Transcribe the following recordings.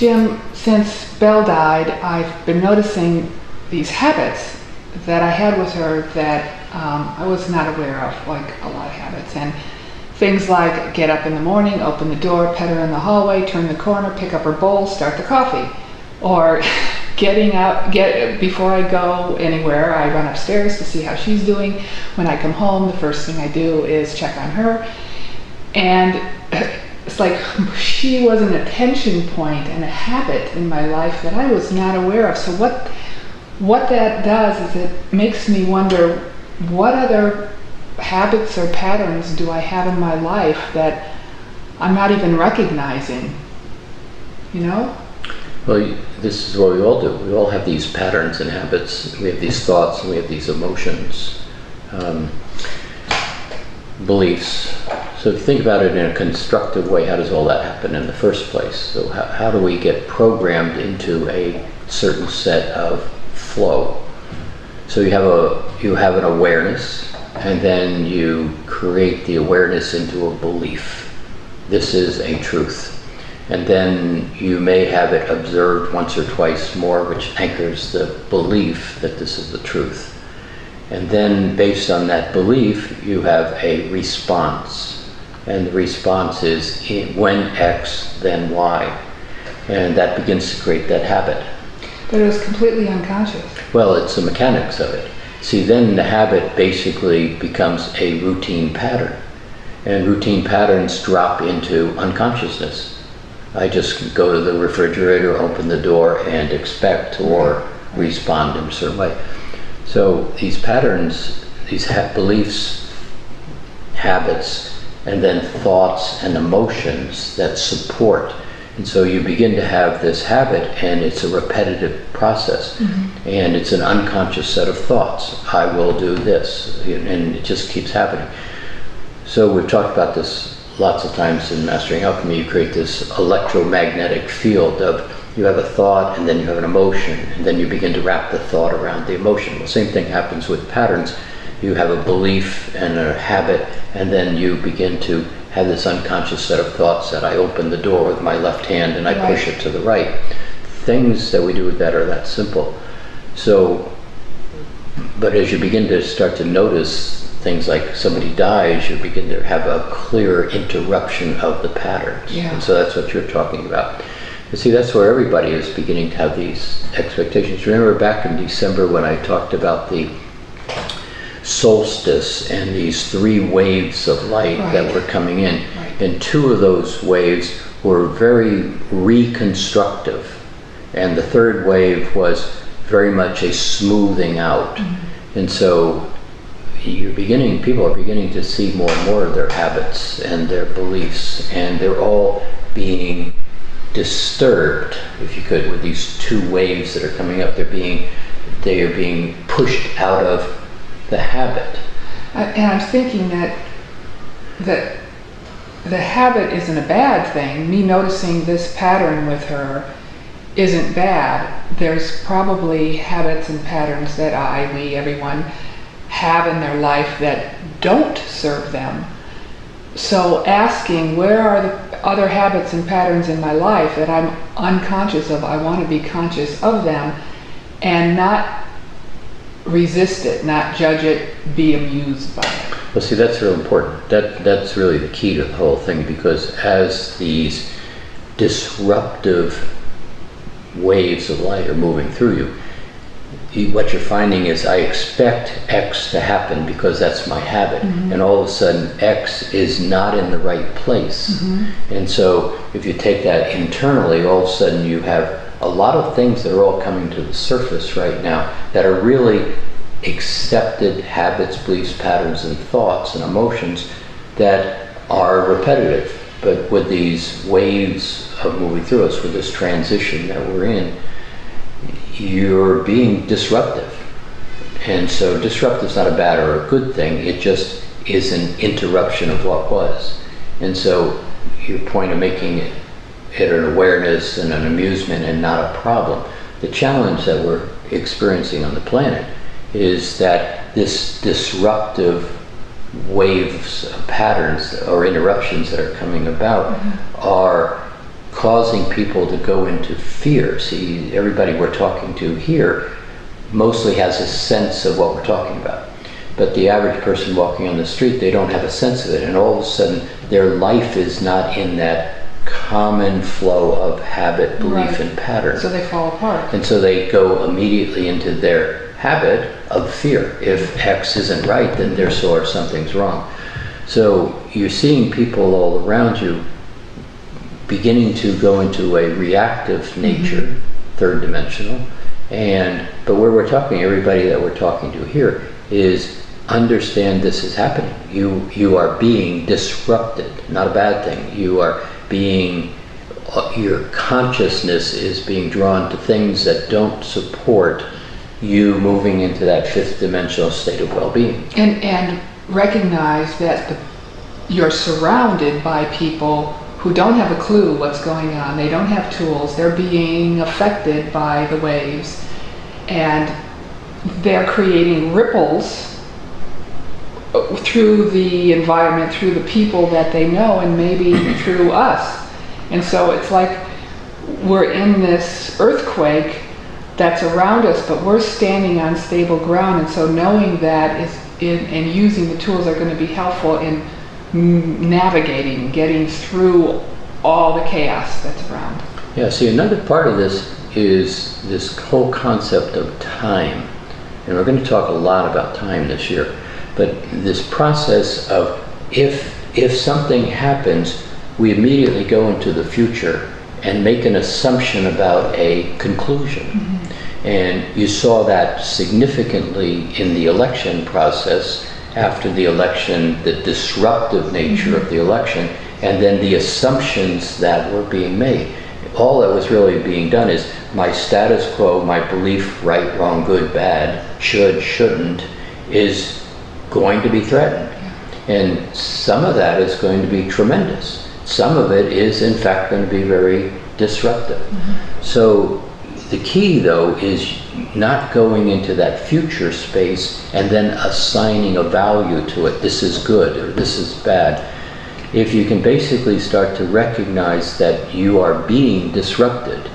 Jim, since Belle died, I've been noticing these habits that I had with her that I was not aware of, like a lot of habits. And things like get up in the morning, open the door, pet her in the hallway, turn the corner, pick up her bowl, start the coffee. Or before I go anywhere, I run upstairs to see how she's doing. When I come home, the first thing I do is check on her. And it's like she was an attention point and a habit in my life that I was not aware of. So what that does is it makes me wonder, what other habits or patterns do I have in my life that I'm not even recognizing, you know? Well, this is what we all do. We all have these patterns and habits. We have these thoughts and we have these emotions, beliefs. So if you think about it in a constructive way, how does all that happen in the first place? So how do we get programmed into a certain set of flow? So you have an awareness, and then you create the awareness into a belief. This is a truth. And then you may have it observed once or twice more, which anchors the belief that this is the truth. And then based on that belief, you have a response. And the response is when X, then Y. And that begins to create that habit. But it was completely unconscious. Well, it's the mechanics of it. See, then the habit basically becomes a routine pattern. And routine patterns drop into unconsciousness. I just go to the refrigerator, open the door, and expect or respond in a certain way. So these patterns, these beliefs, habits, and then thoughts and emotions that support. And so you begin to have this habit, and it's a repetitive process. Mm-hmm. And it's an unconscious set of thoughts. I will do this, and it just keeps happening. So we've talked about this lots of times in Mastering Alchemy. You create this electromagnetic field of, you have a thought, and then you have an emotion, and then you begin to wrap the thought around the emotion. The same thing happens with patterns. You have a belief and a habit, and then you begin to have this unconscious set of thoughts that I open the door with my left hand and I push it to the right. Things that we do that are that simple. So, but as you begin to start to notice things like somebody dies, you begin to have a clear interruption of the patterns. Yeah. And so that's what you're talking about. You see, that's where everybody is beginning to have these expectations. Remember back in December when I talked about the solstice and these 3 waves of light that were coming in. Right. And 2 of those waves were very reconstructive. And the 3rd wave was very much a smoothing out. Mm-hmm. And so people are beginning to see more and more of their habits and their beliefs, and they're all being disturbed, if you could, with these 2 waves that are coming up. They are being pushed out of the habit. And I'm thinking that the habit isn't a bad thing. Me noticing this pattern with her isn't bad. There's probably habits and patterns that everyone have in their life that don't serve them. So asking, where are the other habits and patterns in my life that I'm unconscious of? I want to be conscious of them and not resist it, not judge it, be amused by it. Well, see, that's real important. That's really the key to the whole thing, because as these disruptive waves of light are moving through you, what you're finding is, I expect X to happen because that's my habit. Mm-hmm. And all of a sudden X is not in the right place. Mm-hmm. And so if you take that internally, all of a sudden you have a lot of things that are all coming to the surface right now that are really accepted habits, beliefs, patterns, and thoughts and emotions that are repetitive. But with these waves of moving through us, with this transition that we're in, you're being disruptive. And so disruptive is not a bad or a good thing, it just is an interruption of what was. And so your point of making it an awareness and an amusement and not a problem. The challenge that we're experiencing on the planet is that this disruptive waves of patterns or interruptions that are coming about are causing people to go into fear. See, everybody we're talking to here mostly has a sense of what we're talking about. But the average person walking on the street, they don't have a sense of it. And all of a sudden, their life is not in that common flow of habit, belief, and pattern. So they fall apart. And so they go immediately into their habit of fear. If X isn't right, then therefore something's wrong. So you're seeing people all around you beginning to go into a reactive nature, third dimensional. But where we're talking, everybody that we're talking to here, is understand this is happening. You are being disrupted, not a bad thing. You are being, your consciousness is being drawn to things that don't support you moving into that fifth dimensional state of well-being. And recognize that you're surrounded by people who don't have a clue what's going on. They don't have tools. They're being affected by the waves, and they're creating ripples through the environment, through the people that they know, and maybe through us. And so it's like we're in this earthquake that's around us, but we're standing on stable ground. And so knowing that and using the tools are going to be helpful in navigating, getting through all the chaos that's around. Yeah, see, another part of this is this whole concept of time. And we're going to talk a lot about time this year. But this process of if something happens, we immediately go into the future and make an assumption about a conclusion. And you saw that significantly in the election process, after the election, the disruptive nature of the election, and then the assumptions that were being made. All that was really being done is my status quo, my belief, right, wrong, good, bad, should, shouldn't, is going to be threatened. And some of that is going to be tremendous. Some of it is, in fact, going to be very disruptive. So the key, though, is not going into that future space and then assigning a value to it. This is good or this is bad. If you can basically start to recognize that you are being disrupted,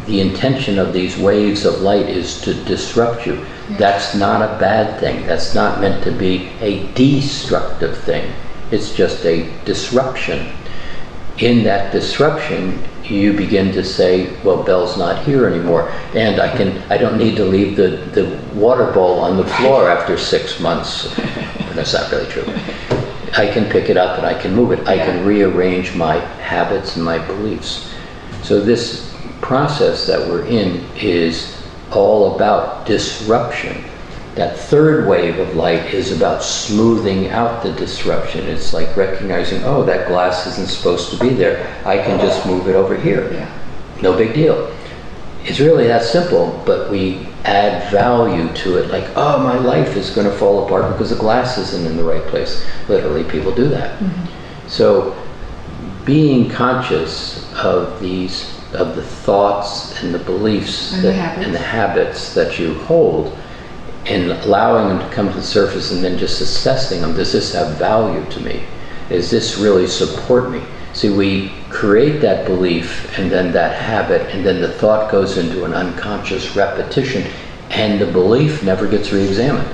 the intention of these waves of light is to disrupt you. That's not a bad thing. That's not meant to be a destructive thing. It's just a disruption. In that disruption, you begin to say, well, Belle's not here anymore, and I don't need to leave the water bowl on the floor after 6 months. That's not really true. I can pick it up and I can move it. I can rearrange my habits and my beliefs. So this process that we're in is all about disruption. That third wave of light is about smoothing out the disruption. It's like recognizing, oh, that glass isn't supposed to be there. I can just move it over here. No big deal. It's really that simple, but we add value to it, like, oh, my life is going to fall apart because the glass isn't in the right place. Literally, people do that. So being conscious of the thoughts and the beliefs and the habits that you hold, and allowing them to come to the surface and then just assessing them. Does this have value to me? Does this really support me? See, we create that belief and then that habit, and then the thought goes into an unconscious repetition, and the belief never gets re-examined.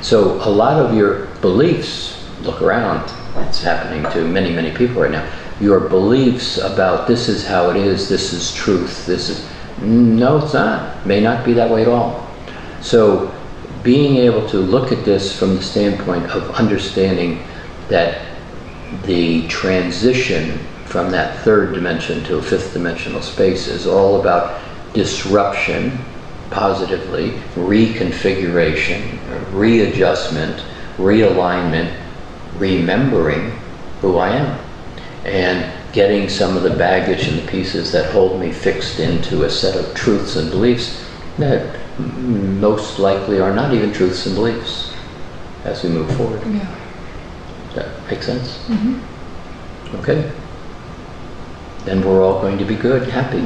So a lot of your beliefs, look around, it's happening to many, many people right now. Your beliefs about this is how it is, this is truth, this is, no, it's not. May not be that way at all. So being able to look at this from the standpoint of understanding that the transition from that third dimension to a fifth dimensional space is all about disruption, positively, reconfiguration, readjustment, realignment, remembering who I am, and getting some of the baggage and the pieces that hold me fixed into a set of truths and beliefs that most likely are not even truths and beliefs as we move forward. Does that make sense? Okay. Then we're all going to be good, happy.